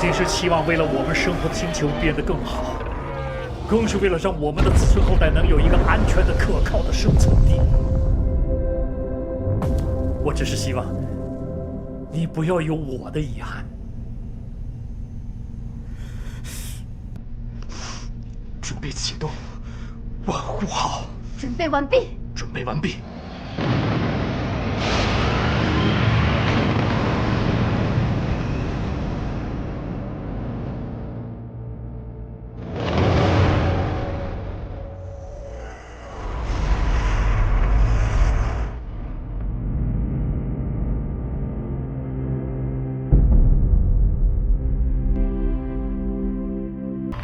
仅是期望为了我们生活的星球变得更好，更是为了让我们的子孙后代能有一个安全的、可靠的生存地。我只是希望你不要有我的遗憾。准备启动，万户号。准备完毕。准备完毕。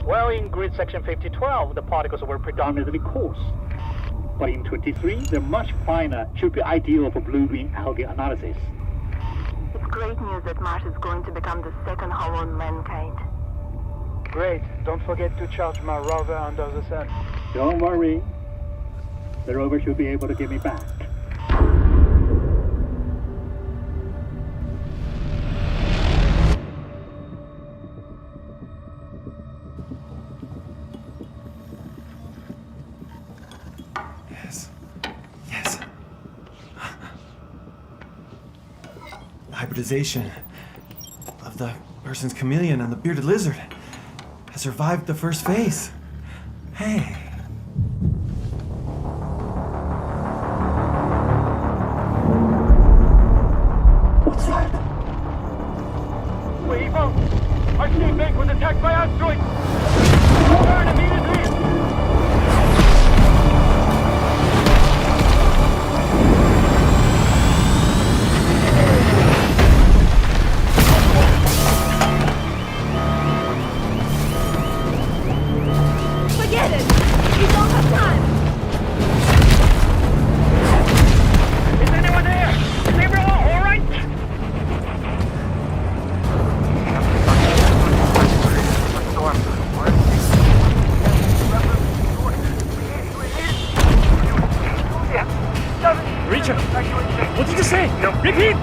Well, in grid section 5012, the particles were predominantly coarse. But in 23, they're much finer, should be ideal for blue-green algae analysis. It's great news that Mars is going to become the second home on mankind. Great. Don't forget to charge my rover under the sun. Don't worry. The rover should be able to get me back. Yes. Hybridization of the person's chameleon and the bearded lizard has survived the first phase. Hey. What's that? Wait, our state bank was attacked by asteroids! Turn immediately! Forget it! We don't have time! Is anyone there? Is everyone alright? Richard, what did you say? Repeat!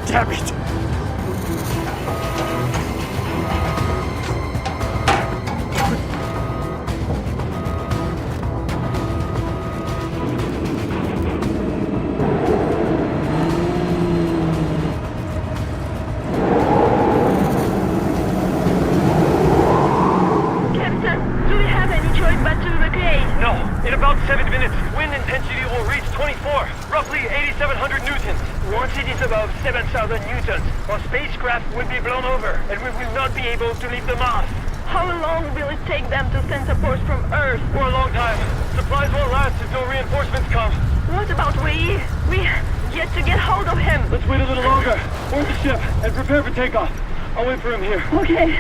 Damn it! Captain, do we have any choice but to evacuate? No. In about 7 minutes, wind intensity will reach 24, roughly 8,700 newtons. Once it is above 7,000 newtons, our spacecraft will be blown over, and we will not be able to leave the Mars. How long will it take them to send support from Earth? For a long time. Supplies won't last until reinforcements come. What about Wei? We yet to get hold of him. Let's wait a little longer. Board the ship and prepare for takeoff. I'll wait for him here. Okay.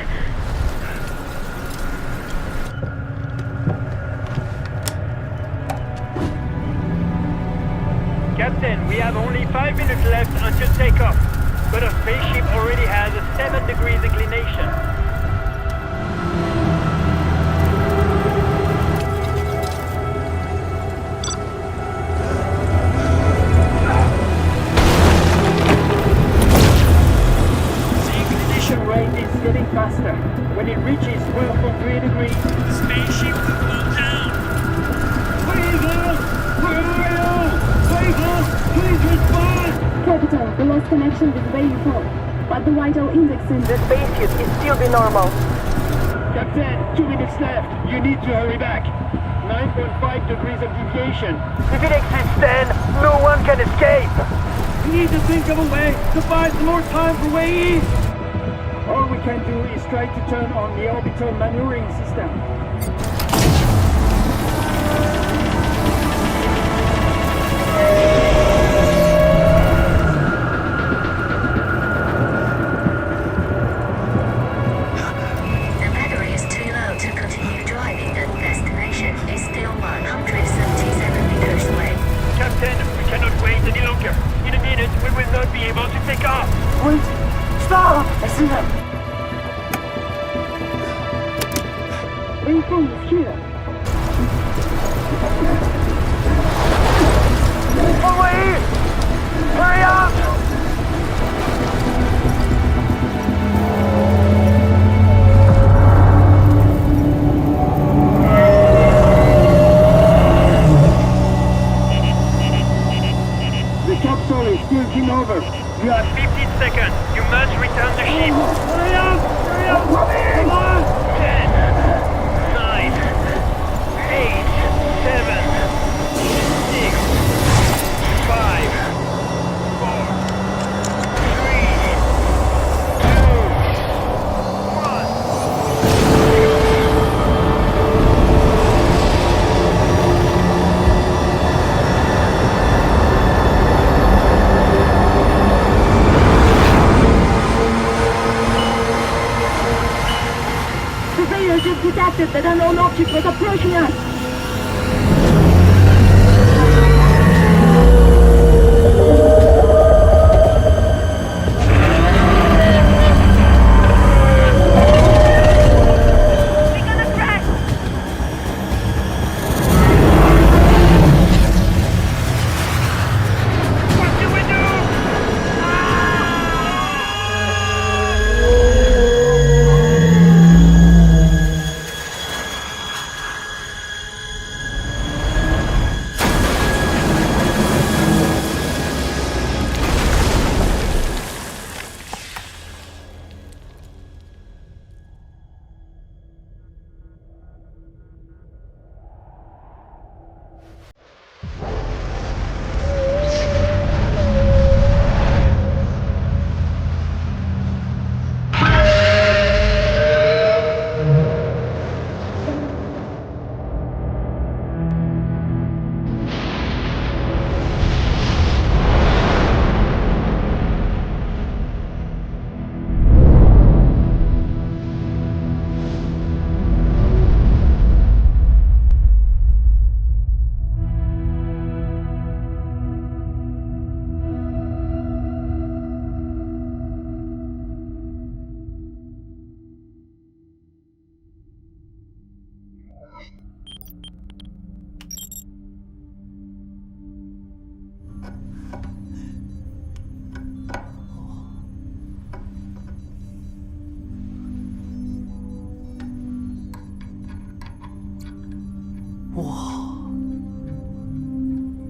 Captain, we have only 5 minutes left until takeoff, but our spaceship already has a 7 degrees inclination. The inclination rate is getting faster. When it reaches 12.3 degrees, the spaceship will blow down. Please respond! Capital, we lost connection with Wei Yufeng, but the vital index in The spaceship is still be normal. Captain, 2 minutes left. You need to hurry back. 9.5 degrees of deviation. If it exists then, no one can escape! We need to think of a way to buy some more time for Wei Yi. All we can do is try to turn on the orbital maneuvering system. The battery is too low to continue driving and destination is still 177 meters away. Captain, we cannot wait any longer. In a minute, we will not be able to take off. Wait! Stop! I see them! Wei Yufeng is here. Yes. 15 seconds. You must return the ship. Hurry up! Hurry up! Come on! 10, 9, 8, 7, 6, 5, 4, 3, ，Surveillance is detected that unknown object was approaching us.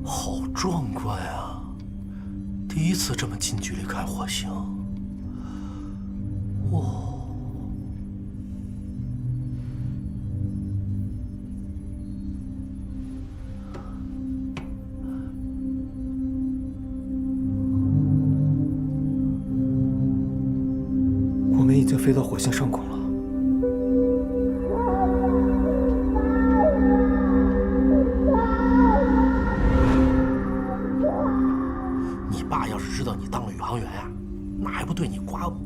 好壮观啊！第一次这么近距离看火星。哇！我们已经飞到火星上空了。你爸要是知道你当了宇航员呀，那还不对你刮目？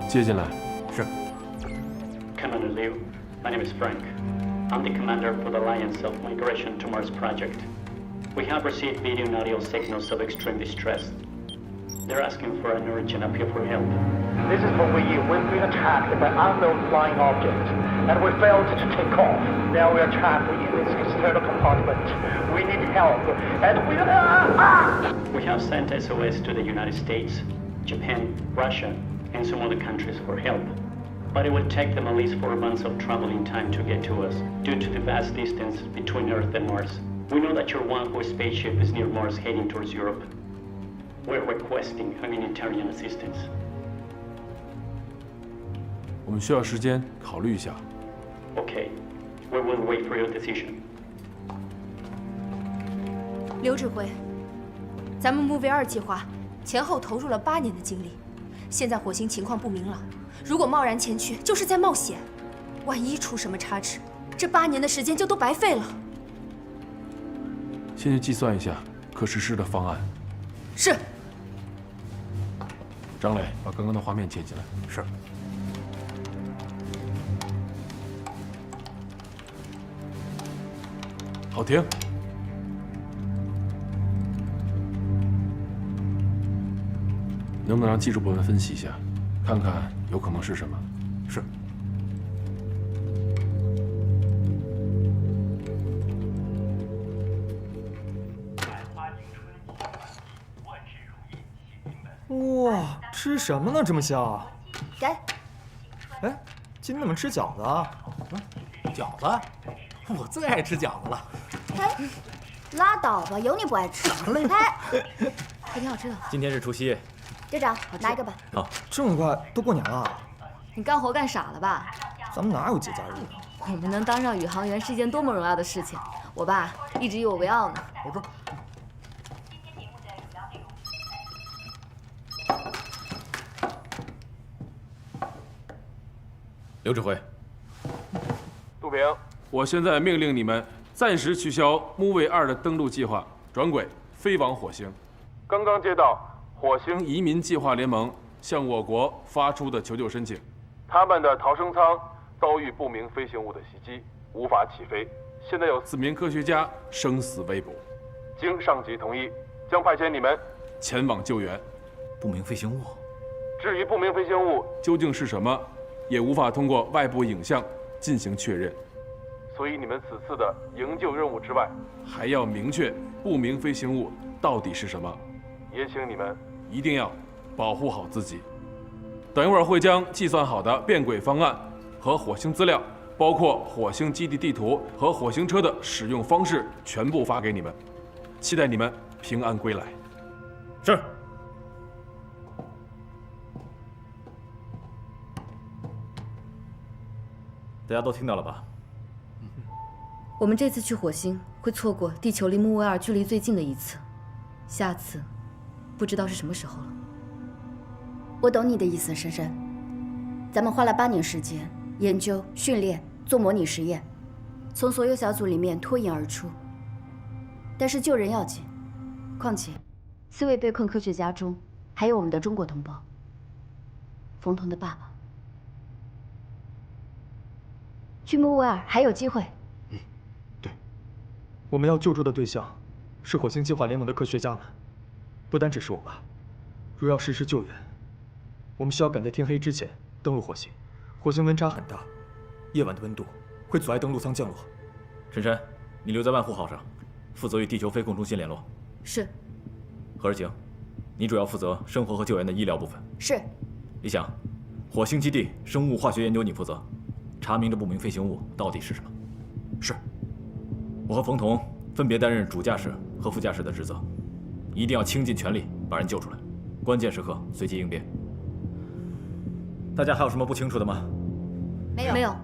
接进来。是。 Commander Liu, my name is Frank. I'm the commander for the Alliance of Migration to Mars project. We have received video and audio signals of extreme distress. They're asking for an urgent appeal for help. This is for we've been attacked by unknown flying objects, and we failed to take off. Now we are trapped in this external compartment. We need help, and We have sent SOS to the United States, Japan, Russia, and some other countries for help. But it would take them at least 4 months of traveling time to get to us, due to the vast distance between Earth and Mars. We know that your Wanhua spaceship is near Mars heading towards Europe. We're requesting humanitarian assistance. 我们需要时间考虑一下。 Okay, we will wait for your decision. 刘指挥，咱们木卫2计划前后投入了8年的精力，现在火星情况不明朗，如果贸然前去，就是在冒险。万一出什么差池，这8年的时间就都白费了。先去计算一下可实施的方案。是。张磊，把刚刚的画面接进来。是。好，停。能不能让技术部门分析一下，看看有可能是什么？是。哇，吃什么呢？这么香！给。哎，今天怎么吃饺子啊？饺子？我最爱吃饺子了。哎，拉倒吧，有你不爱吃。哎，还挺好吃的。今天是除夕。队长，拿一个吧。好，这么快都过年了？你干活干傻了吧？咱们哪有节假日啊？我们能当上宇航员是一件多么荣耀的事情，我爸一直以我为傲呢。我说。刘指挥，杜平，我现在命令你们暂时取消木卫2的登陆计划，转轨飞往火星。刚刚接到火星移民计划联盟向我国发出的求救申请，他们的逃生舱遭遇不明飞行物的袭击，无法起飞。现在有4名科学家生死未卜，经上级同意，将派遣你们前往救援。不明飞行物？至于不明飞行物究竟是什么，也无法通过外部影像进行确认。所以你们此次的营救任务之外，还要明确不明飞行物到底是什么。也请你们一定要保护好自己。等一会儿会将计算好的变轨方案和火星资料，包括火星基地地图和火星车的使用方式，全部发给你们。期待你们平安归来。是。大家都听到了吧？我们这次去火星会错过地球离木卫2距离最近的一次，下次不知道是什么时候了。我懂你的意思，珊珊。咱们花了8年时间研究、训练、做模拟实验，从所有小组里面脱颖而出。但是救人要紧，况且4位被困科学家中还有我们的中国同胞，冯童的爸爸。去木卫2还有机会。我们要救助的对象是火星计划联盟的科学家们，不单只是我爸。若要实施救援，我们需要赶在天黑之前登陆火星。火星温差很大，夜晚的温度会阻碍登陆舱降落。陈山，你留在万户号上，负责与地球飞控中心联络。是。何日晴，你主要负责生活和救援的医疗部分。是。李想，火星基地生物化学研究你负责，查明这不明飞行物到底是什么。是。我和冯童分别担任主驾驶和副驾驶的职责，一定要倾尽全力把人救出来，关键时刻随机应变。大家还有什么不清楚的吗？没有。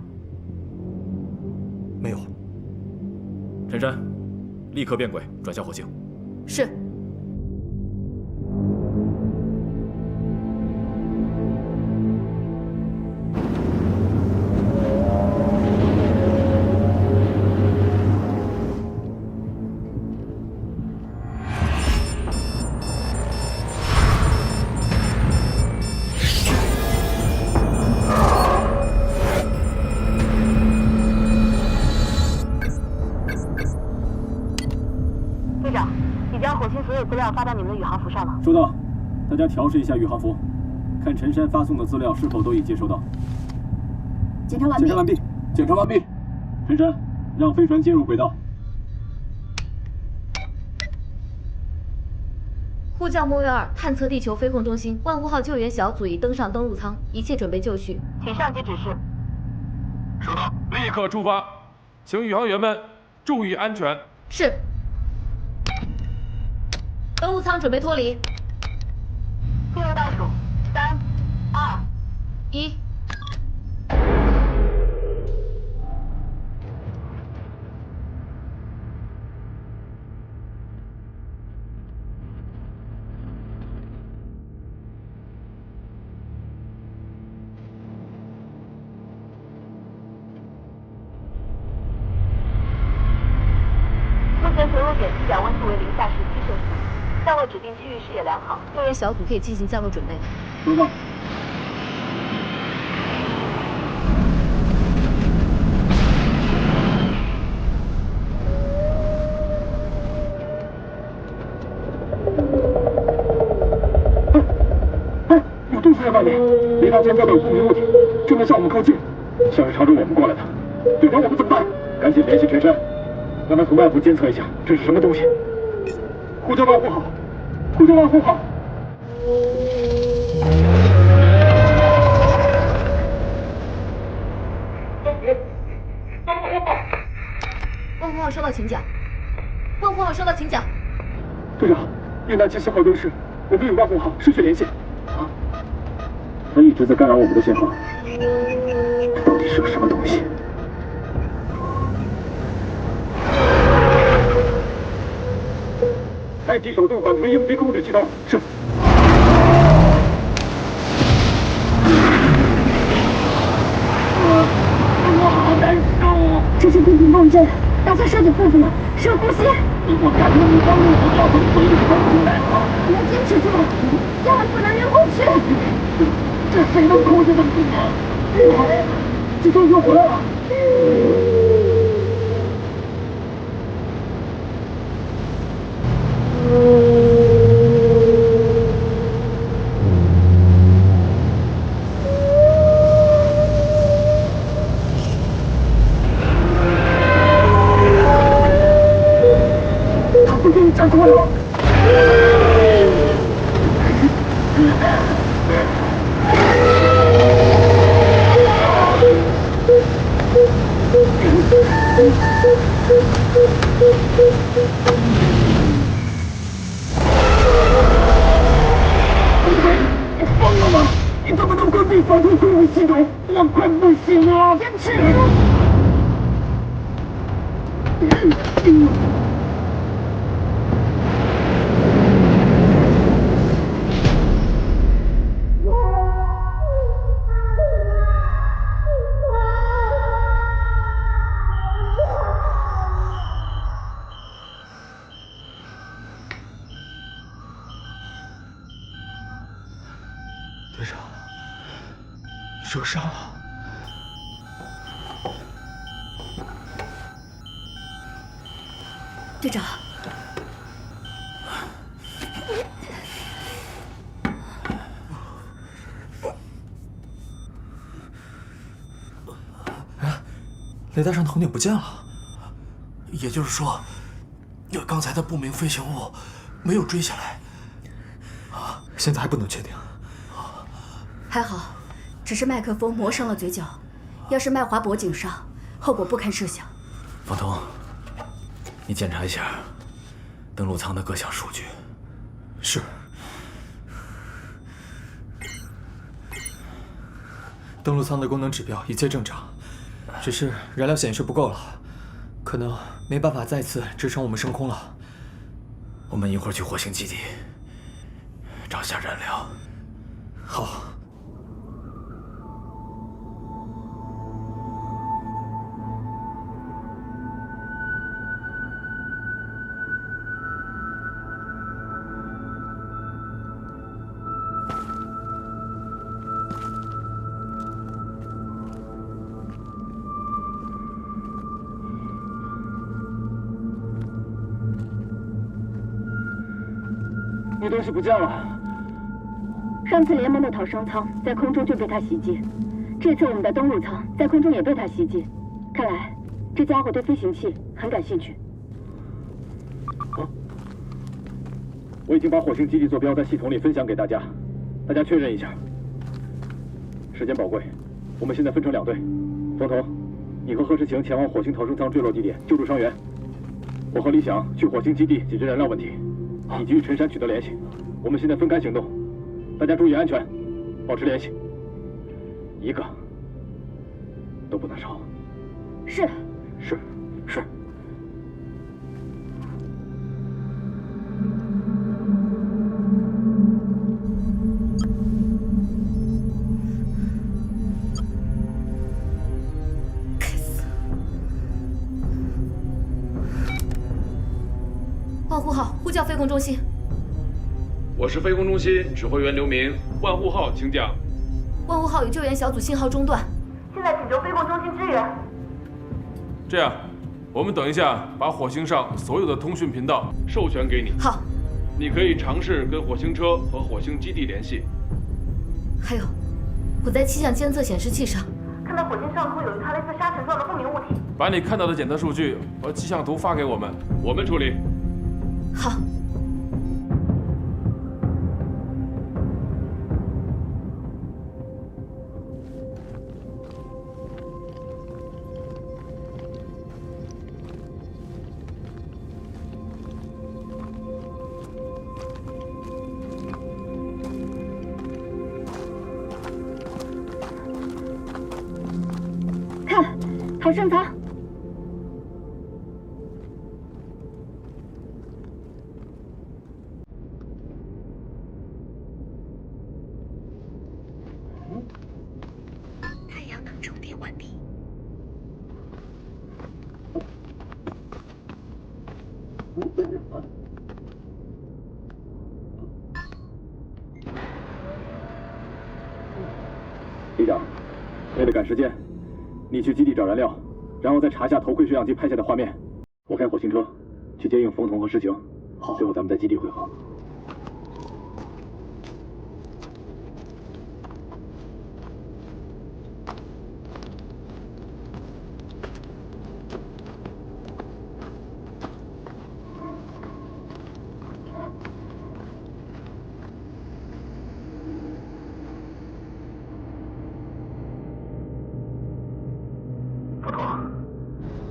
没有。陈山，立刻变轨转向火星。是。发到你们的宇航服上了。收到，大家调试一下宇航服，看陈山发送的资料是否都已接收到。检查完毕。检查完毕。检查完毕。陈山，让飞船进入轨道。呼叫木卫2探测地球飞控中心，万户号救援小组已登上登陆舱，一切准备就绪，请上级指示。收到，立刻出发，请宇航员们注意安全。是。登陆舱准备脱离。进入倒数，3、2、1。号指定区域视野良好，救援小组可以进行降落准备。收到。有东西在外面，雷达监测到有不明物体，正在向我们靠近，像是朝着我们过来的。队长，我们怎么办？赶紧联系陈山，让他从外部监测一下这是什么东西。呼叫保护好，呼叫保护好。万户号收到请讲。万户号收到请讲。队长，应答器信号丢失，我们与万户号失去联系。啊？他一直在干扰我们的信号，这到底是个什么东西？开启手动反推应急控制系统。是。我好难受。这是地平共振，大家收紧腹部，深呼吸。我感觉你刚入口要从嘴里喷出来了。要坚持住，千万不能晕过去。这谁能控制得住啊？这都又回来了。他不给你站过了。你疯了吗？你怎么能关闭防空控制系统？我快不行了！坚持！队长，你受伤了。队长，雷达上头顶不见了。也就是说，刚才的不明飞行物没有追下来。现在还不能确定。还好，只是麦克风磨伤了嘴角，要是麦划脖颈上，后果不堪设想。方彤，你检查一下登陆舱的各项数据。是。登陆舱的功能指标一切正常，只是燃料显示不够了，可能没办法再次支撑我们升空了。我们一会儿去火星基地找下燃料。好。你东西不见了。上次联盟的逃生舱在空中就被他袭击，这次我们的登陆舱在空中也被他袭击。看来这家伙对飞行器很感兴趣。我已经把火星基地坐标在系统里分享给大家，大家确认一下。时间宝贵，我们现在分成2队。冯彤，你和贺世晴前往火星逃生舱坠落地点救助伤员，我和李想去火星基地解决燃料问题，以及与陈山取得联系。我们现在分开行动，大家注意安全，保持联系，一个都不能少。是。是。保护好，呼叫飞控中心。我是飞空中心指挥员刘明，万户号请讲。万户号与救援小组信号中断，现在请求飞控中心支援。这样，我们等一下把火星上所有的通讯频道授权给你。好，你可以尝试跟火星车和火星基地联系。还有，我在气象监测显示器上看到火星上空有一团类似沙尘状的不明物体。把你看到的检测数据和气象图发给我们，我们处理。好。看，逃生舱。太阳能充电完毕。队长，为了赶时间，你去基地找燃料，然后再查下头盔摄像机拍下的画面。我开火星车去接应冯童和石晴，好，最后咱们在基地会合。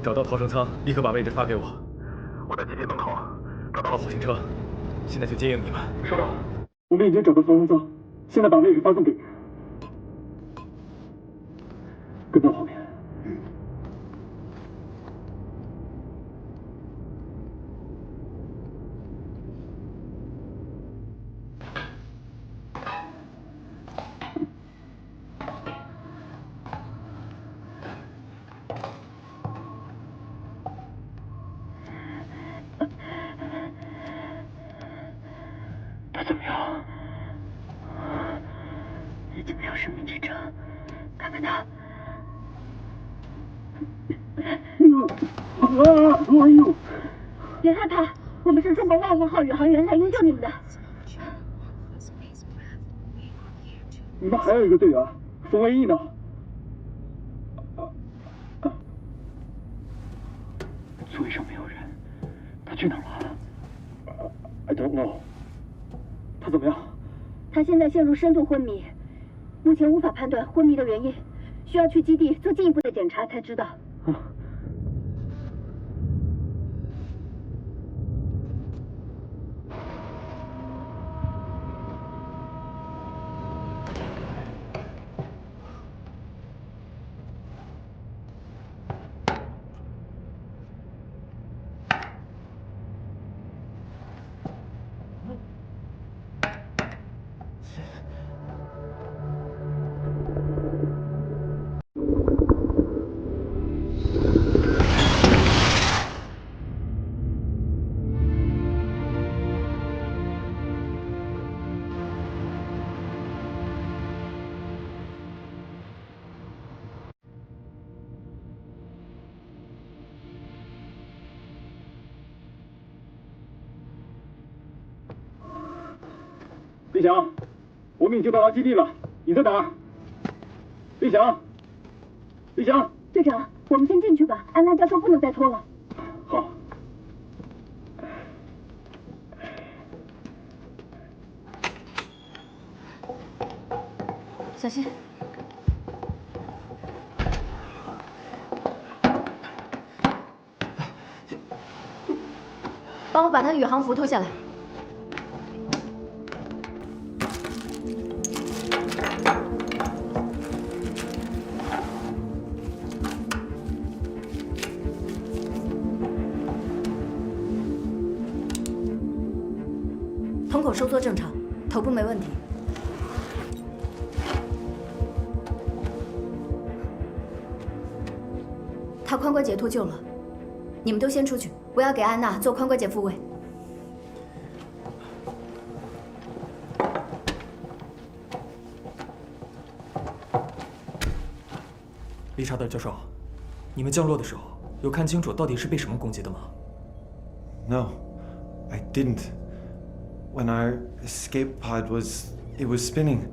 找到逃生舱，立刻把位置发给我。我在基地门口找到了火星车，现在就接应你们。收到。我们已经找到逃生舱，现在把位置发送给你。跟到后面。他怎么样？已经没有生命支撑，看看他。哎呦！别害怕，我们是中国万户号宇航员来营救你们的。你们还有一个队员，冯文义呢？座位上没有人，他去哪儿了？I don't know。他怎么样？他现在陷入深度昏迷，目前无法判断昏迷的原因，需要去基地做进一步的检查才知道。李翔，我们已经到达基地了，你在哪儿？李翔，李翔，队长，我们先进去吧，安娜教授不能再拖了。好。小心。帮我把他的宇航服脱下来。瞳孔收缩正常，头部没问题。他髋关节脱臼了，你们都先出去，我要给安娜做髋关节复位。理查德教授，你们降落的时候有看清楚到底是被什么攻击的吗 ？No, I didn't. When our escape pod was spinning,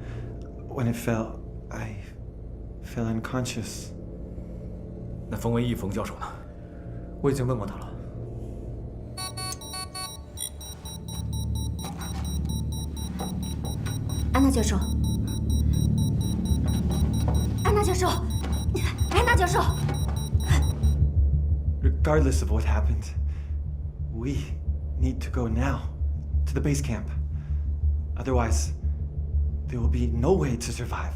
when it fell, I fell unconscious. 那冯文义冯教授呢？我已经问过他了。安娜教授，安娜教授，安娜教授。Regardless of what happened, we need to go now to the base camp. Otherwise, there will be no way to survive.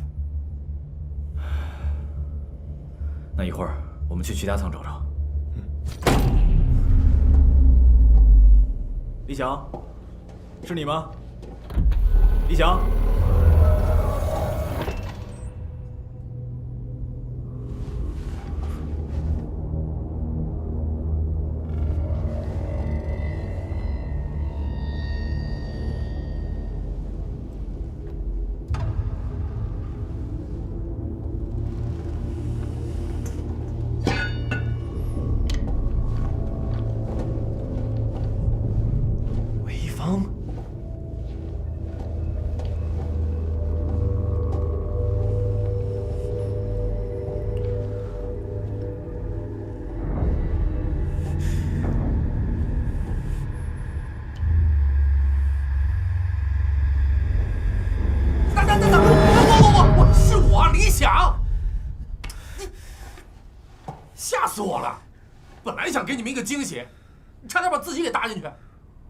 那一会儿我们去其他舱找找。李想，是你吗？李想。是我李想，吓死我了！本来想给你们一个惊喜，差点把自己给搭进去。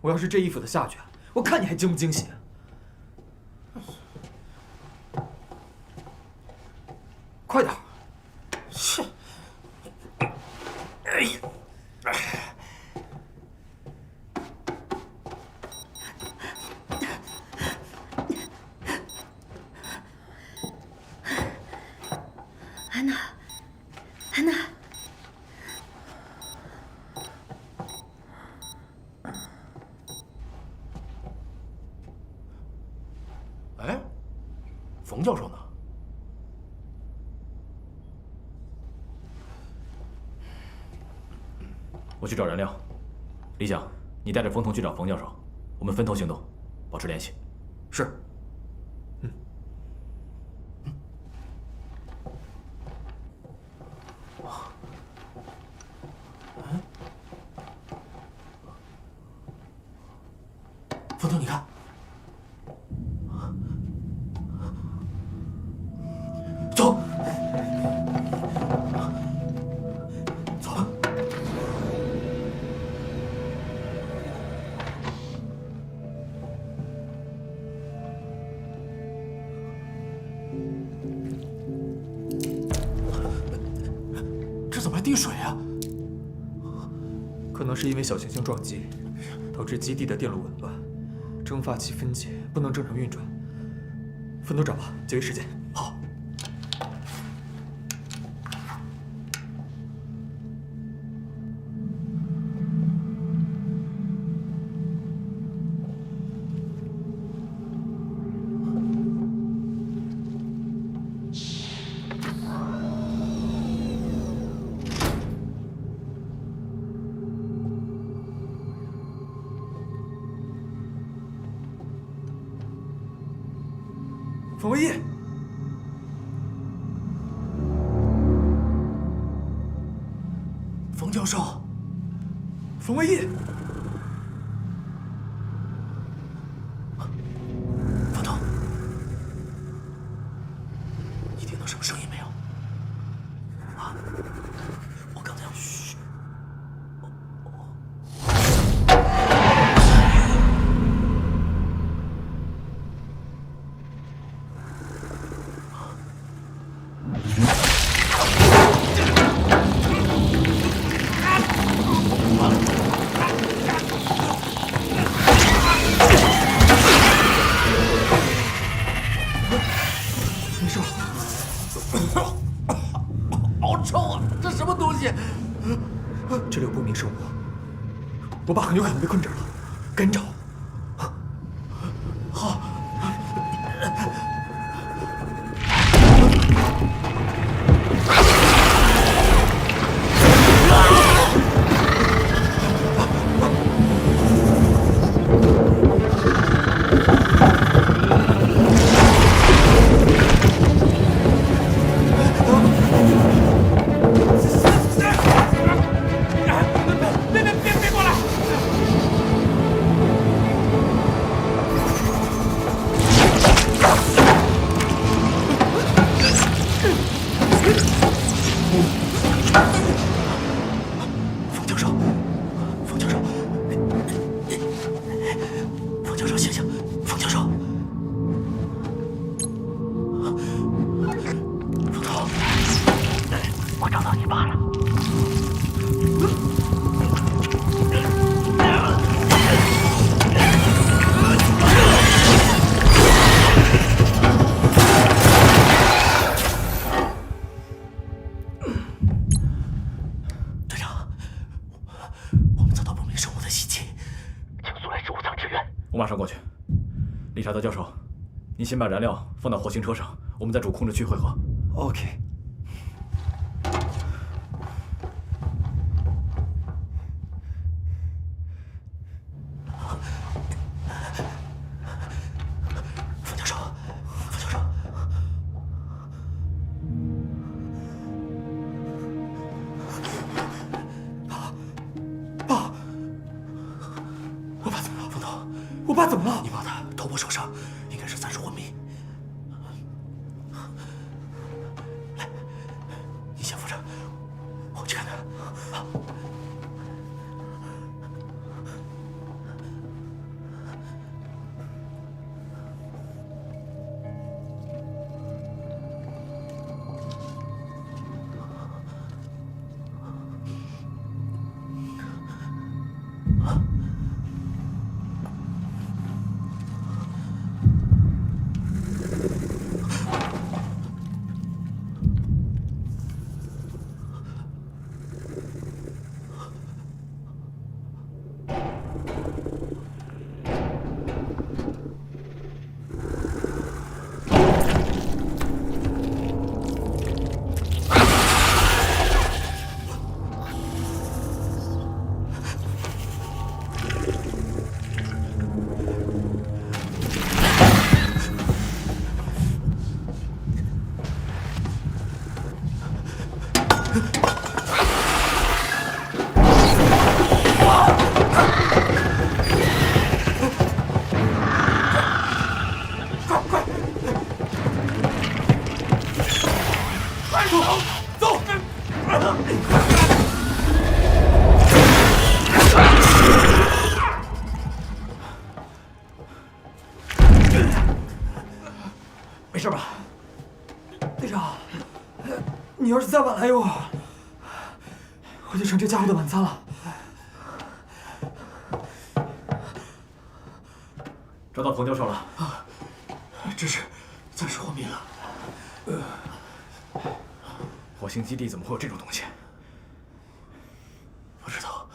我要是这衣服的下去，我看你还惊不惊喜？快点！切！哎呀！安娜，安娜。哎，冯教授呢？我去找燃料。李想，你带着冯童去找冯教授，我们分头行动，保持联系。是。冯童，你看，走，走吧。这怎么还滴水啊？可能是因为小行星撞击，导致基地的电路紊乱。蒸发器分解，不能正常运转。分头找吧，节约时间。好。冯文义，冯教授，冯文义，冯童，你听到什么声音没有？啊，我刚才嘘。这里有不明生物，我爸很有可能被困这儿了，赶紧找。好。先把燃料放到火星车上，我们在主控制区汇合。OK。冯教授，冯教授，爸，我爸怎么了？冯导，我爸怎么了？你爸的头部受伤，应该是暂时昏迷。来，你先扶着，我去看看。好。没事吧，队长？你要是再晚来一会儿，我就成这家伙的晚餐了。找到冯教授了。只是暂时昏迷了。火星基地怎么会有这种东西？不知道，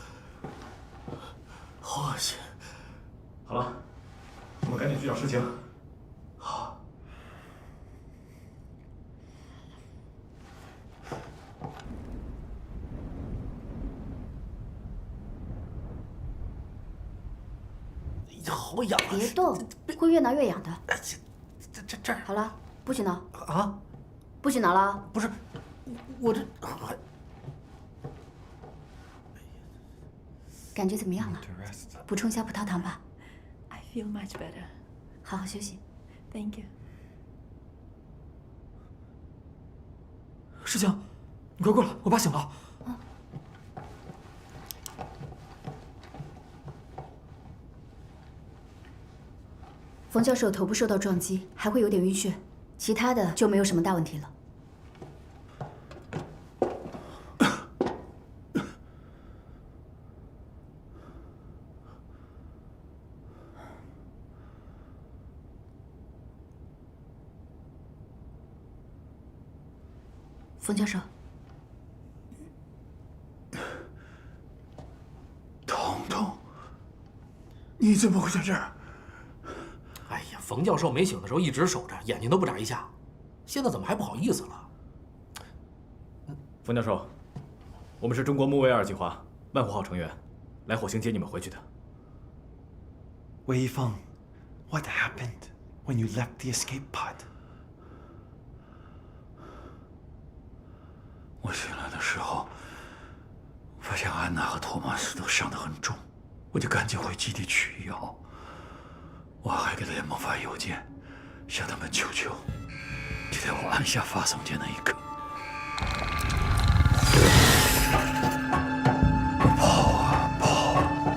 好恶心。好了，我们赶紧去找事情。好。好痒啊！别动，会越挠越痒的。这儿。好了，不许挠。啊？不许挠了。不是，我这感觉怎么样了？补充下葡萄糖吧。 I feel much better. 好好休息。Thank you. 世情，你快过来，我爸醒了。冯教授头部受到撞击，还会有点晕眩，其他的就没有什么大问题了。冯教授，彤彤，你怎么会在这儿？哎呀，冯教授没醒的时候一直守着，眼睛都不眨一下，现在怎么还不好意思了？冯教授，我们是中国木卫二计划万湖号成员，来火星接你们回去的。Wei Yifeng, what happened when you left the escape pod? 我醒来的时候，发现安娜和托马斯都伤得很重，我就赶紧回基地取药。我还给联盟发邮件，向他们求救。就在我按下发送键那一刻，我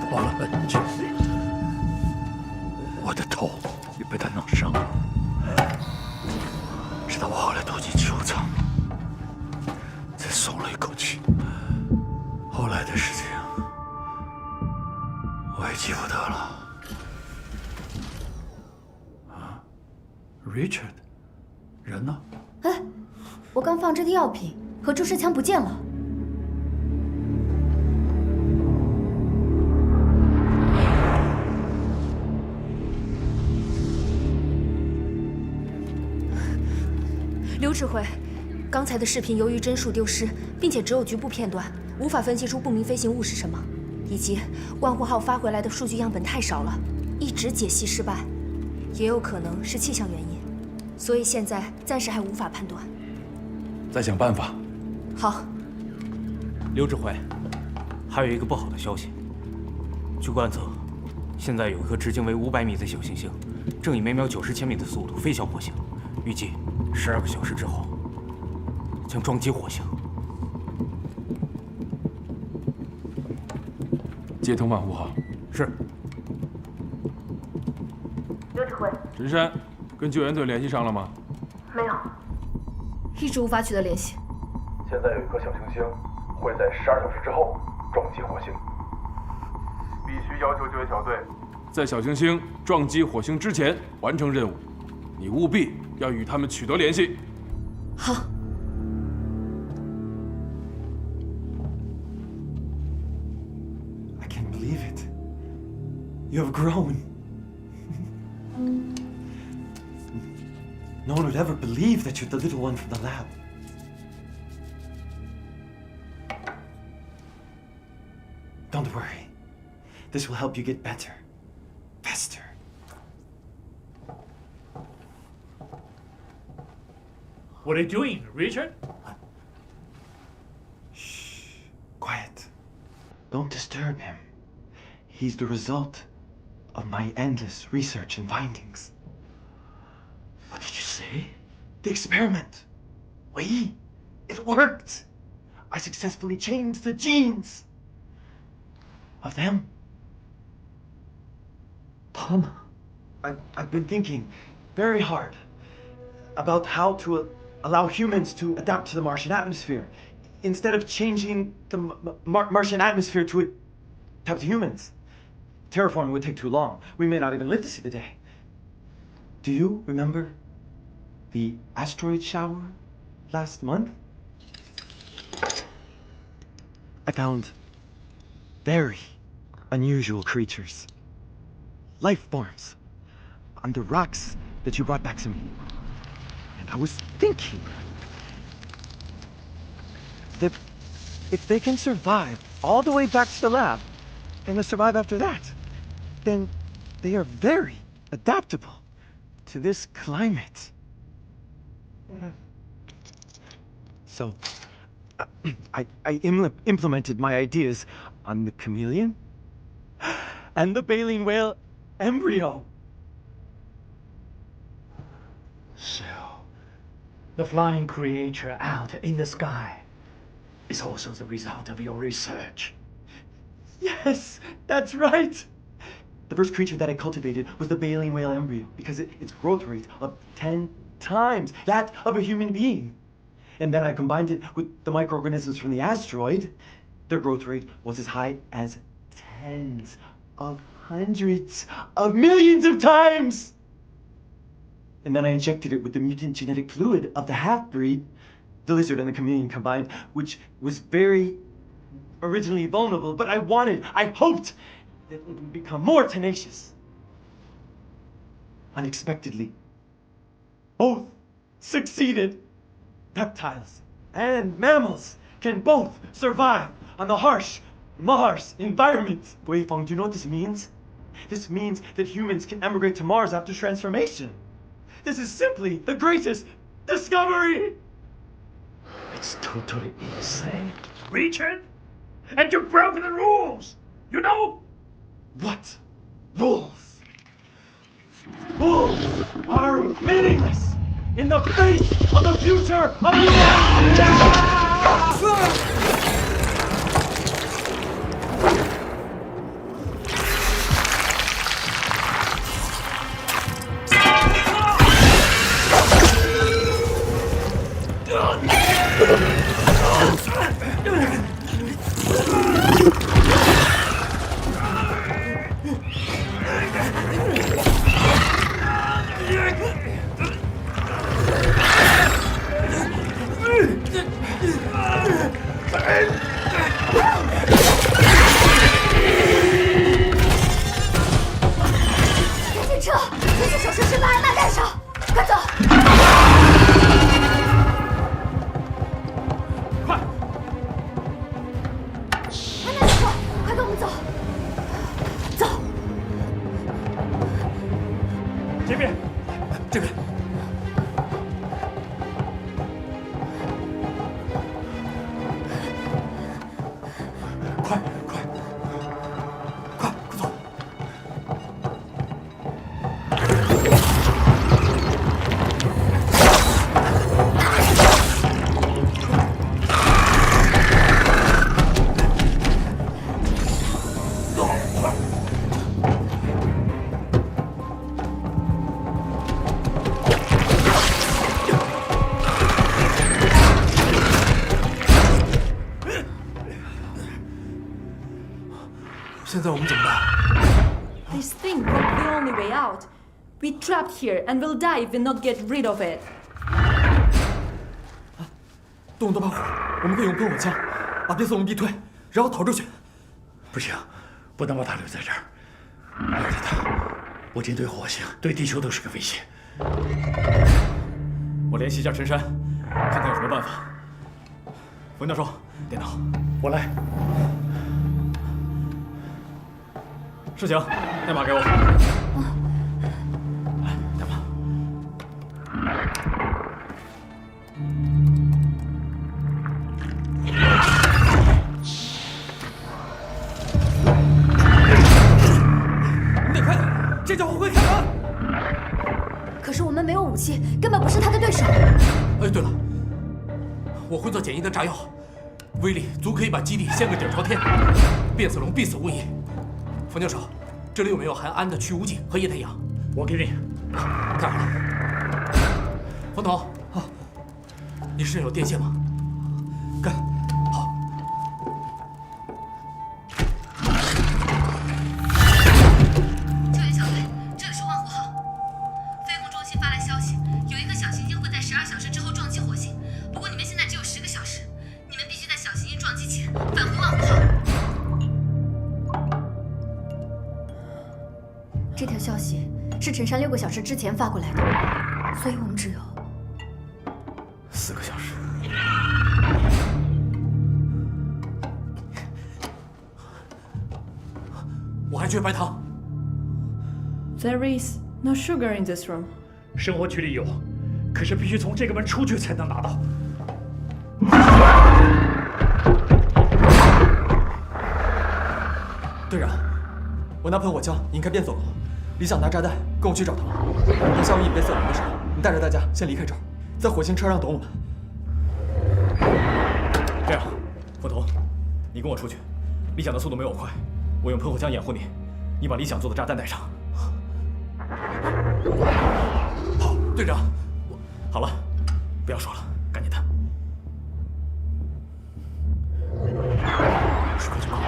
跑了很久，我的头也被他弄伤了。直到我后来躲进球场，才松了一口气。后来的事情我也记不得了。Richard， 人呢？哎，我刚放置的药品和注射枪不见了。刘指挥，刚才的视频由于帧数丢失，并且只有局部片段，无法分析出不明飞行物是什么，以及万户号发回来的数据样本太少了，一直解析失败，也有可能是气象原因，所以现在暂时还无法判断。再想办法。好。刘指挥，还有一个不好的消息，据观测，现在有一颗直径为500米的小行星，正以每秒90千米的速度飞向火星，预计12个小时之后将撞击火星。接通万户号。是。刘指挥，陈山，跟救援队联系上了吗？没有。一直无法取得联系。现在有一颗小行星会在12小时之后撞击火星，必须要求救援小队在小行星撞击火星之前完成任务，你务必要与他们取得联系。好。I can't believe it. You have grown. No one would ever believe that you're the little one from the lab. Don't worry. This will help you get better. Faster. What are you doing, Richard? Shh. Quiet. Don't disturb him. He's the result of my endless research and findings. What did you say? The experiment. It worked. I successfully changed the genes of them. Tom, I've been thinking very hard about how to allow humans to adapt to the Martian atmosphere instead of changing the Martian atmosphere to adapt to humans. Terraforming would take too long. We may not even live to see the day. Do you remember the asteroid shower last month? I found very unusual creatures, life forms, on the rocks that you brought back to me. And I was thinking that if they can survive all the way back to the lab and to survive after that, then they are very adaptable to this climate. So, I implemented my ideas on the chameleon and the baleen whale embryo. So, the flying creature out in the sky is also the result of your research. Yes, that's right. The first creature that I cultivated was the baleen whale embryo because its growth rate of 10 times that of a human being. And then I combined it with the microorganisms from the asteroid. Their growth rate was as high as tens of hundreds of millions of times. And then I injected it with the mutant genetic fluid of the half-breed, the lizard and the chameleon combined, which was very originally vulnerable, but I hoped that it would become more tenacious. Unexpectedly, both succeeded. Reptiles and mammals can both survive on the harsh Mars environment. Weifeng, do you know what this means? This means that humans can emigrate to Mars after transformation. This is simply the greatest discovery! It's totally insane, Richard! And you broke the rules! You know? What rules? Rules are meaningless in the face of the future of humanity! 现在我们怎么办 This thing broke the only way out. We're trapped here and we'll die if we not get rid of it. 动物都把火，我们可以用喷火枪把变色龙逼退，然后逃出去。不行，不能把它留在这儿。有了它，我军对火星、对地球都是个威胁。我联系一下陈山，看看有什么办法。冯教授，电脑，我来。事情，代码给我。来，代码。你得快点，这家伙会开门。可是我们没有武器，根本不是他的对手。哎，对了，我会做简易的炸药，威力足可以把基地掀个底朝天，变色龙必死无疑。冯教授，这里有没有含氨的去污剂和液态氧？我给你。干好了。冯总，啊，你身上有电线吗？干。好。救援小队，这里是万湖号。飞控中心发来消息，有一个小行星会在12小时之后撞击火星。不过你们现在只有10个小时，你们必须在小行星撞击前返回万湖号。这条消息是陈山6个小时之前发过来的，所以我们只有4个小时。我还缺白糖。There is no sugar in this room. 生活区里有，可是必须从这个门出去才能拿到。队长，我拿喷火枪引开变色龙，李想拿炸弹跟我去找他。等下午引变色龙的时候，你带着大家先离开这儿，在火星车上等我们。这样，凤头，你跟我出去。李想的速度没我快，我用喷火枪掩护你，你把李想做的炸弹带上。好，队长。好了，不要说了，赶紧的。说就够了。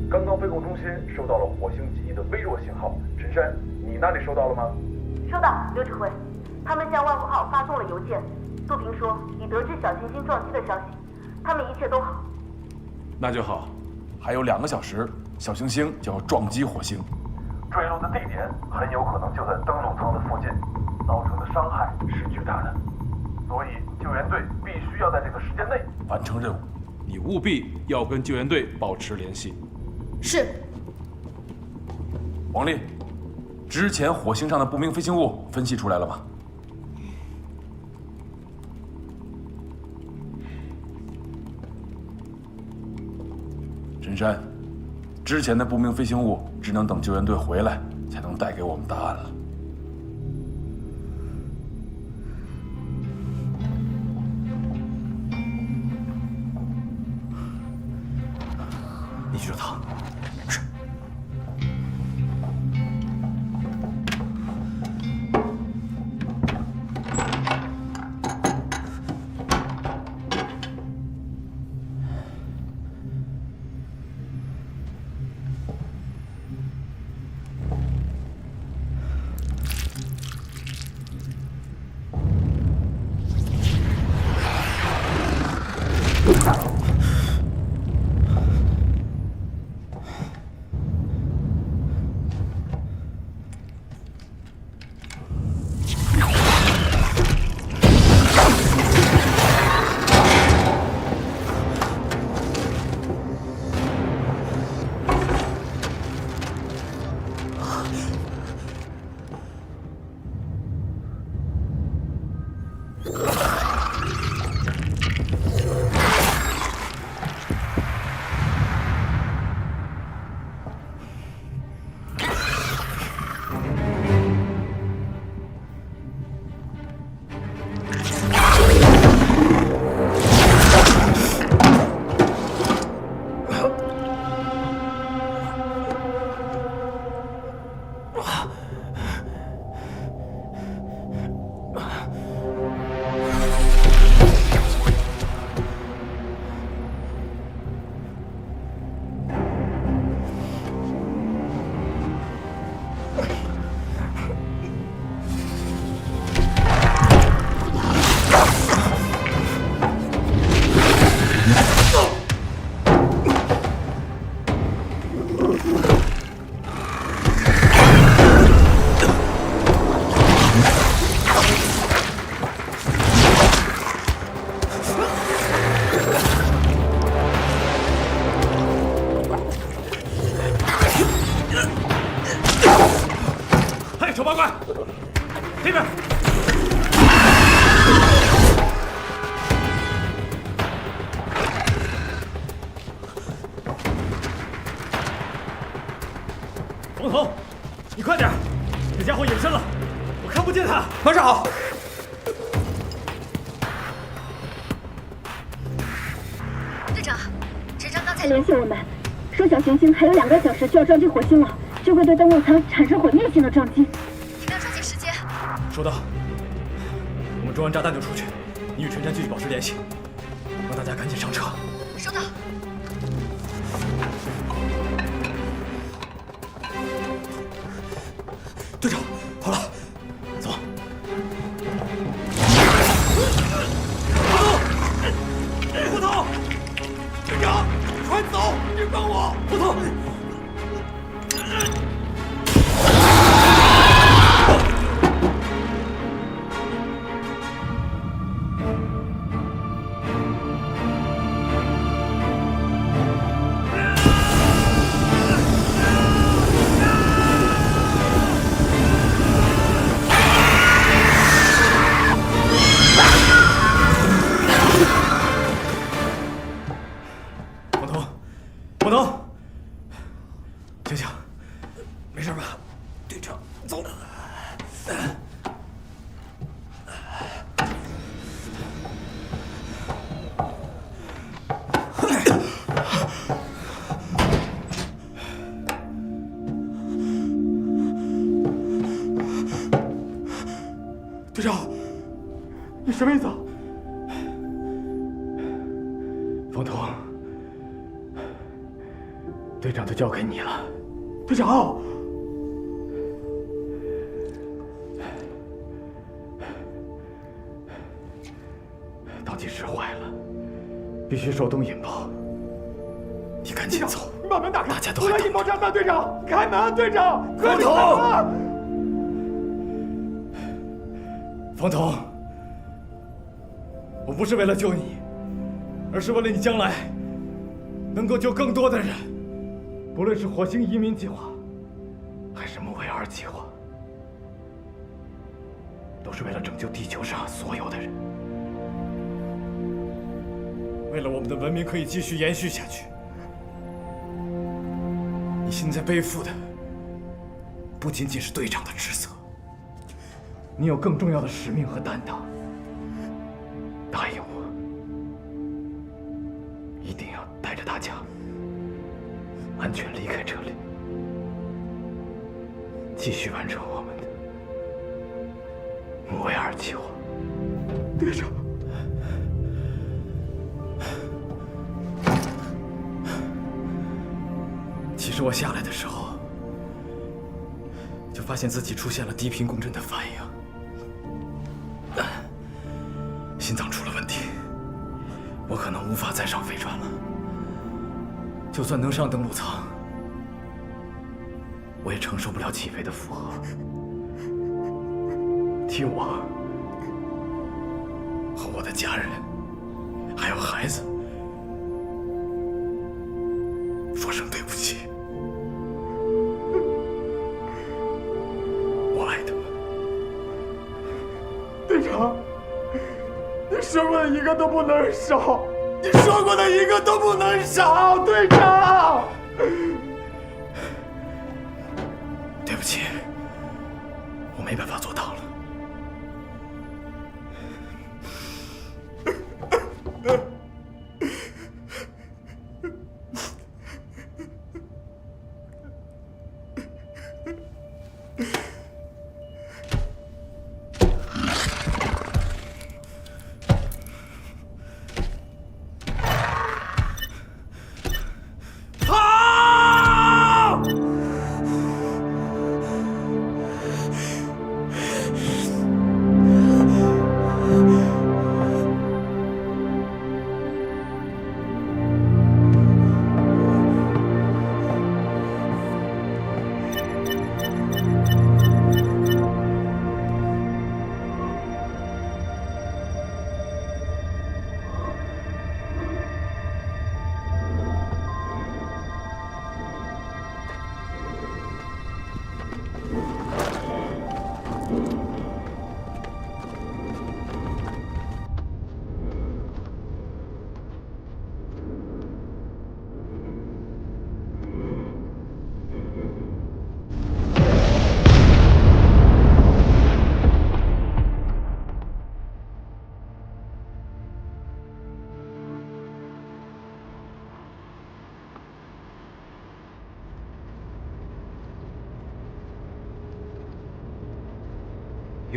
刚刚飞控中心收到了火星基地的微弱信号，陈山，你那里收到了吗？收到，刘指挥。他们向万湖号发送了邮件，杜平说已得知小行星撞击的消息，他们一切都好。那就好，还有2个小时，小行星就要撞击火星，坠落的地点很有可能就在登陆舱的附近，造成的伤害是巨大的，所以救援队必须要在这个时间内完成任务。你务必要跟救援队保持联系。是。王丽，之前火星上的不明飞行物分析出来了吗？陈山，之前的不明飞行物只能等救援队回来才能带给我们答案了。你去找他。是。八怪，这边。冯头，你快点，那家伙隐身了，我看不见他。马上好。队长，陈长刚才联系我们，说小行星还有2个小时就要撞击火星了，就会对登陆舱产生毁灭性的撞击。你们要抓紧时间。收到。我们装完炸弹就出去，你与陈山继续保持联系，让大家赶紧上车。收到。队长，好了，走。胡同，队长，快走！别帮我，胡同。冯头，醒醒，没事吧？队长，走。队长，你什么意思啊？冯头，队长就交给你了。队长，倒计时坏了，必须手动引爆。你赶紧走，你把门打开，大家都还引爆炸弹。队长，开门，队长，快冯头，冯头，我不是为了救你，而是为了你将来能够救更多的人。不论是火星移民计划，还是穆维尔计划，都是为了拯救地球上所有的人，为了我们的文明可以继续延续下去。你现在背负的不仅仅是队长的职责，你有更重要的使命和担当。答应我，一定要带着大家安全离开这里，继续完成我们的穆维尔计划。队长，其实我下来的时候，就发现自己出现了低频共振的反应，心脏出了问题，我可能无法再上飞船了。就算能上登陆舱，我也承受不了起飞的负荷。替我和我的家人，还有孩子，说声对不起。我爱他们。队长，你说过的一个都不能少，你说过的一个都不能少，队长。对不起，我没办法做到了。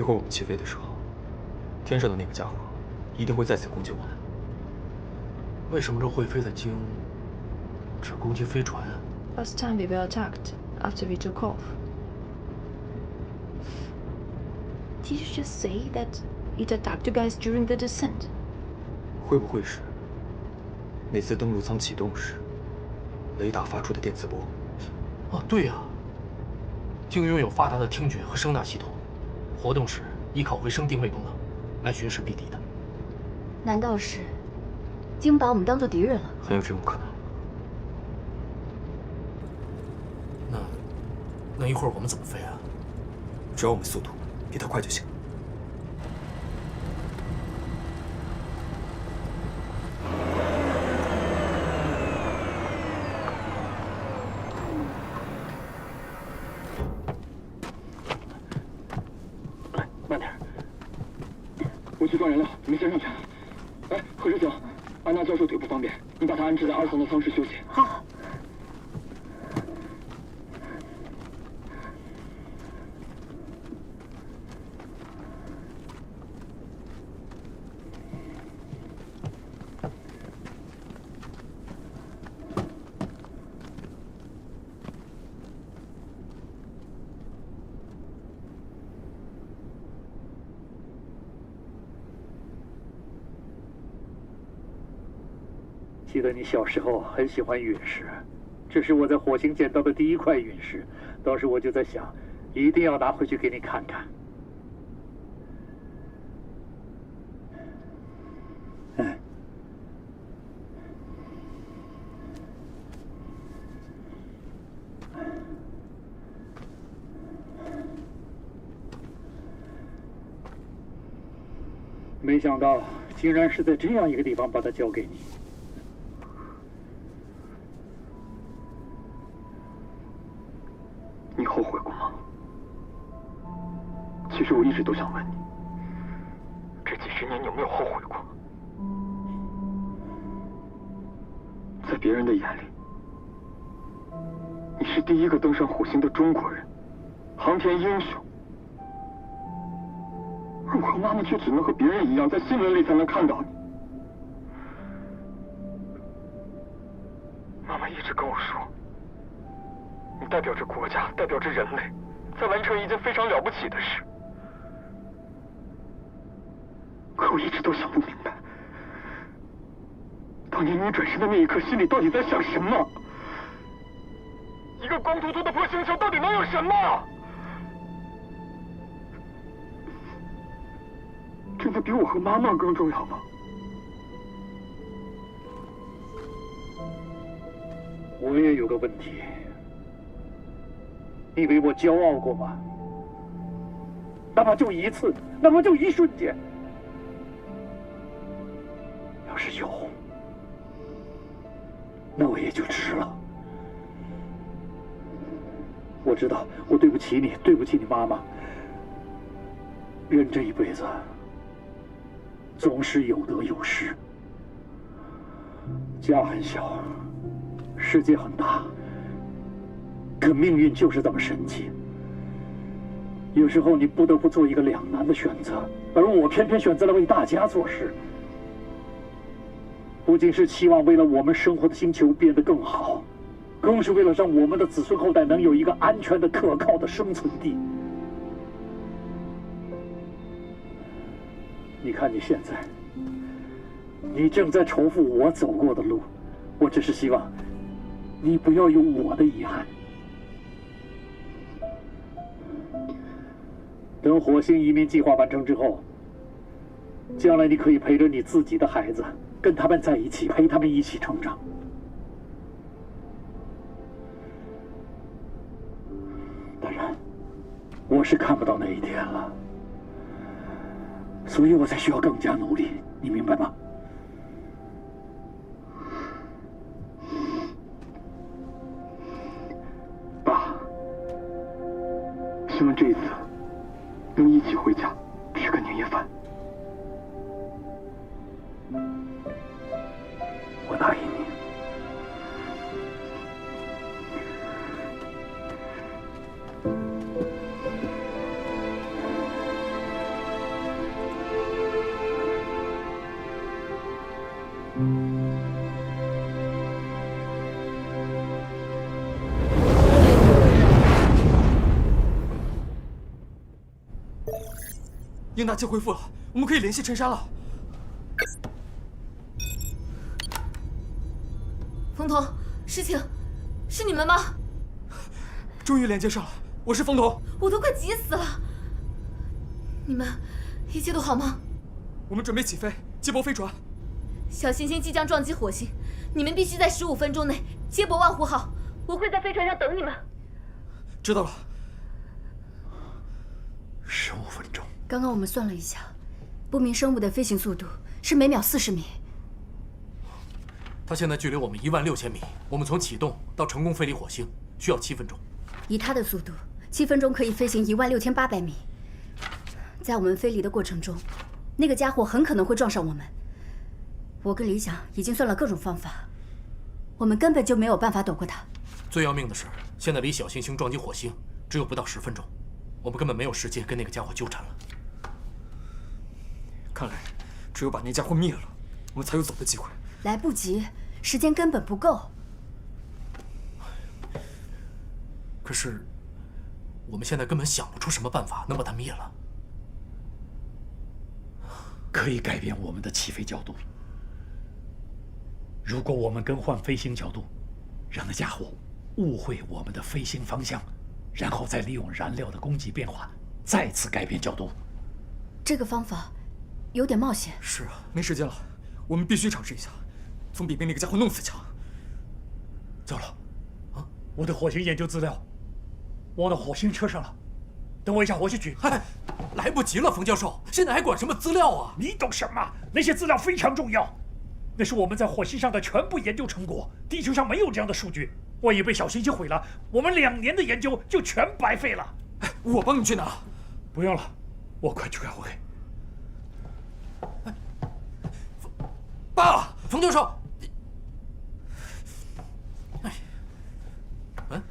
一会儿我们起飞的时候，天上的那个家伙一定会再次攻击我们。为什么这会飞的鲸只攻击飞船啊 Last time we were attacked after we took off. Did you just say that it attacked you guys during the descent? 会不会是那次登陆舱启动时，雷达发出的电磁波？哦，对呀，鲸拥有发达的听觉和声纳系统，活动时依靠回声定位功能来寻时避敌的。难道是鲸把我们当做敌人了？很有这种可能。那一会儿我们怎么飞啊？只要我们速度比它快就行。慢点，我去装燃料，你们先上去。哎，何志行，安娜教授腿不方便，你把她安置在2层的舱室休息。好。记得你小时候很喜欢陨石，这是我在火星捡到的第一块陨石，当时我就在想，一定要拿回去给你看看。没想到竟然是在这样一个地方把它交给你。你后悔过吗？其实我一直都想问你，这几十年你有没有后悔过？在别人的眼里，你是第一个登上火星的中国人，航天英雄，而我和妈妈却只能和别人一样，在新闻里才能看到你。妈妈一直跟我说，你代表着国家，代表着人类，在完成一件非常了不起的事。可我一直都想不明白，当年你转身的那一刻，心里到底在想什么？一个光秃秃的破星球到底能有什么？真的比我和妈妈更重要吗？我也有个问题，你为我骄傲过吗？哪怕就一次，哪怕就一瞬间。要是有，那我也就值了。我知道我对不起你，对不起你妈妈。人这一辈子总是有得有失，家很小，世界很大，可命运就是这么神奇。有时候你不得不做一个两难的选择，而我偏偏选择了为大家做事。不仅是希望为了我们生活的星球变得更好，更是为了让我们的子孙后代能有一个安全的、可靠的生存地。你看你现在，你正在重复我走过的路，我只是希望你不要有我的遗憾。等火星移民计划完成之后，将来你可以陪着你自己的孩子，跟他们在一起，陪他们一起成长。当然，我是看不到那一天了，所以我才需要更加努力，你明白吗？爸，希望这一次能一起回家吃个年夜饭。我答应你。应答器恢复了，我们可以联系陈山了。冯童，事情是你们吗？终于连接上了，我是冯童。我都快急死了。你们一切都好吗？我们准备起飞，接驳飞船。小行星即将撞击火星，你们必须在15分钟内接驳万湖号。我会在飞船上等你们。知道了。 15分钟。刚刚我们算了一下，不明生物的飞行速度是每秒40米。它现在距离我们16000米，我们从启动到成功飞离火星需要7分钟。以它的速度，7分钟可以飞行16800米。在我们飞离的过程中，那个家伙很可能会撞上我们。我跟李想已经算了各种方法，我们根本就没有办法躲过它。最要命的是，现在离小行星撞击火星只有不到10分钟。 我们根本没有时间跟那个家伙纠缠了。看来，只有把那家伙灭了，我们才有走的机会。来不及，时间根本不够。可是，我们现在根本想不出什么办法能把它灭了。可以改变我们的起飞角度。如果我们更换飞行角度，让那家伙误会我们的飞行方向。 然后再利用燃料的供给变化，再次改变角度。这个方法有点冒险。是啊，没时间了，我们必须尝试一下，总比被那个家伙弄死强。糟了，啊，我的火星研究资料忘到火星车上了。等我一下，我去取。嗨，来不及了，冯教授，现在还管什么资料啊？你懂什么？那些资料非常重要，那是我们在火星上的全部研究成果，地球上没有这样的数据。 万一被小行星毁了，我们2年的研究就全白费了。哎，我帮你去拿。不用了，我快去开会。爸，冯教授，哎，嗯，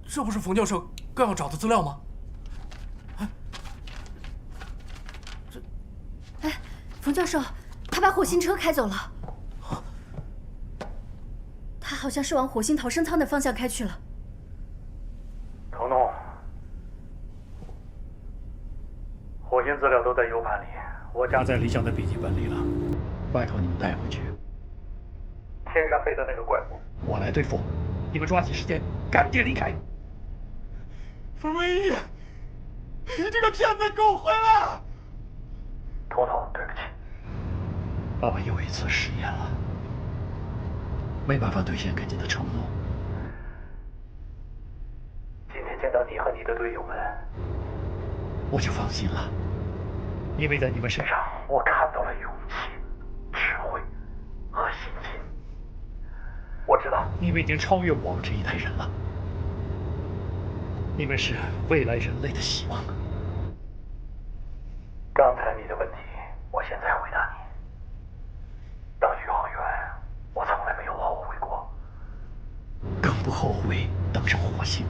这不是冯教授刚要找的资料吗？哎，冯教授。 他把火星车开走了，他好像是往火星逃生舱的方向开去了。彤彤，火星资料都在 U 盘里，我夹在李想的笔记本里了，拜托你们带回去。天上飞的那个怪物，我来对付，你们抓紧时间，赶紧离开。冯文义，你这个骗子给我回来！彤彤，对不起。 爸爸又一次食言了，没办法兑现给你的承诺。今天见到你和你的队友们，我就放心了，因为在你们身上我看到了勇气、智慧和信心。我知道你们已经超越我们这一代人了，你们是未来人类的希望。刚才你的问题，我现在回答你。 当宇航员，我从来没有后悔过，更不后悔登上火星。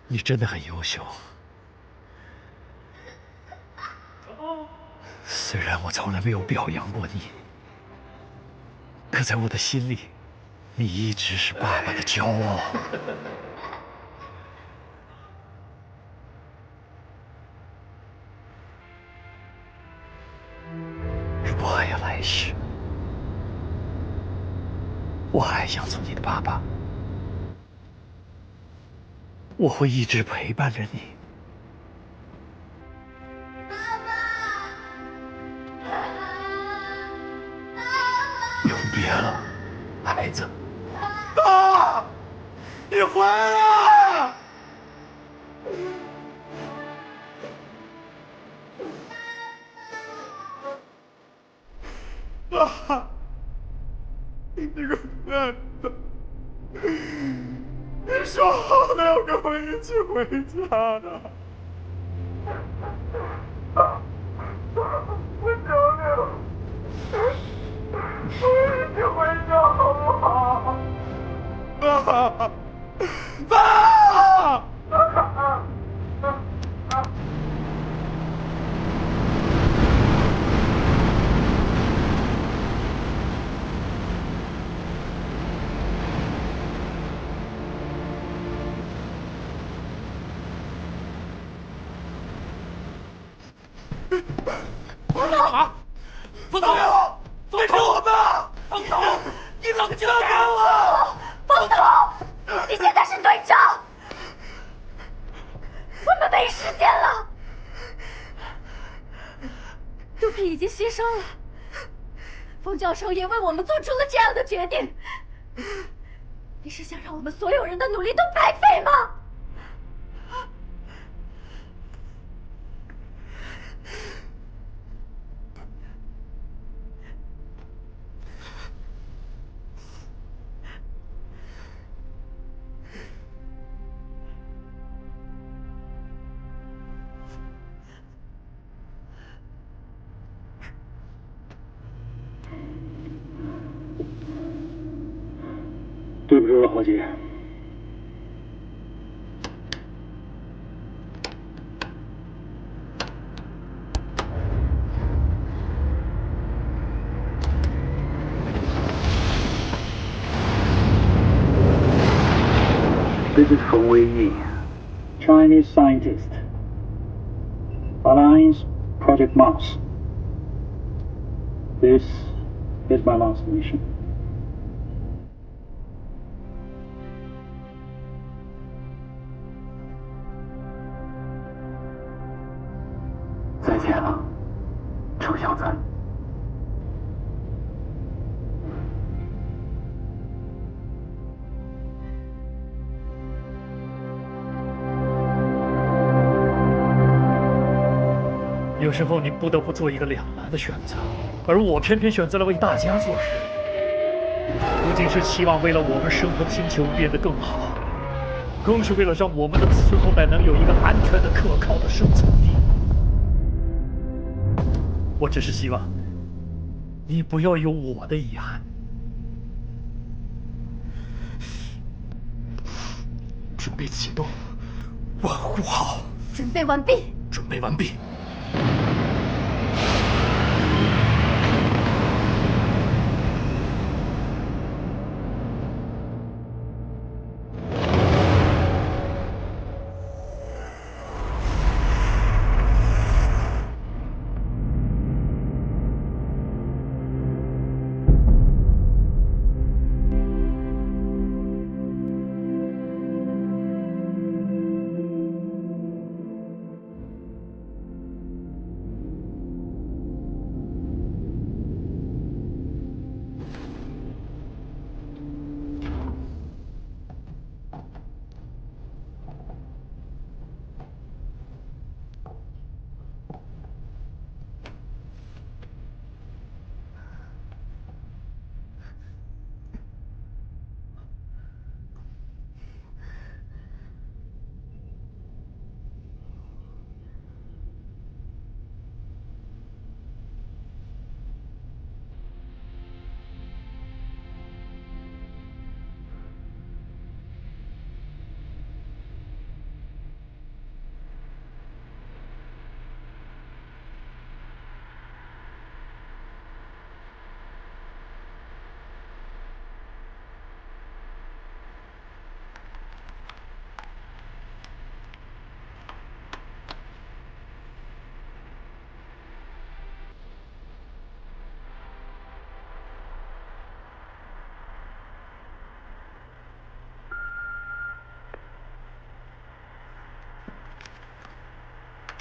你真的很优秀，虽然我从来没有表扬过你，可在我的心里。 你一直是爸爸的骄傲。如果还有来世，我还想做你的爸爸，我会一直陪伴着你。永别了，孩子。 爸，你回来！爸，你这个骗子！你说好的要跟我一起回家的。我求你，我一起回家好不好？ 爸，爸！冯总啊，冯总，这是我们！冯总，你冷静点啊！冯总，你现在是队长，我们没时间了。杜皮已经牺牲了，冯教授也为我们做出了这样的决定。你是想让我们所有人的努力都白费吗？对不住了，伙计。This is Feng Weiyi, Chinese scientist. Alliance Project Mars. This is my last mission. 再见了，程小子。有时候你不得不做一个两难的选择，而我偏偏选择了为大家做事，不仅是期望为了我们生活的星球变得更好，更是为了让我们的子孙后代能有一个安全的、可靠的生存地。我只是希望你不要有我的遗憾。准备启动，万户号。准备完毕。准备完毕。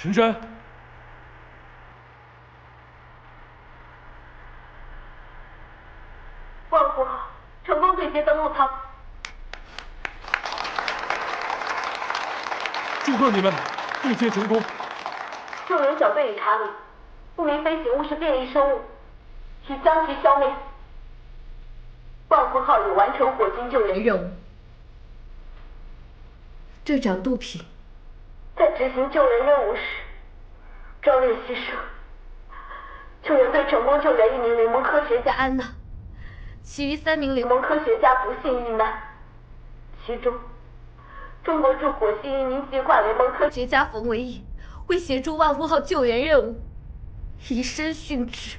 陈山，万户号成功对接登陆舱。祝贺你们对接成功。救援小队已查明，不明飞行物是变异生物，已将其消灭。万户号已完成火星救援任务。队长杜平在执行救援任务时壮烈牺牲，救援队成功救援1名联盟科学家安娜，其余3名联盟科学家不幸遇难，其中中国驻火星移民计划联盟科学家冯维义为协助万户号救援任务，以身殉职。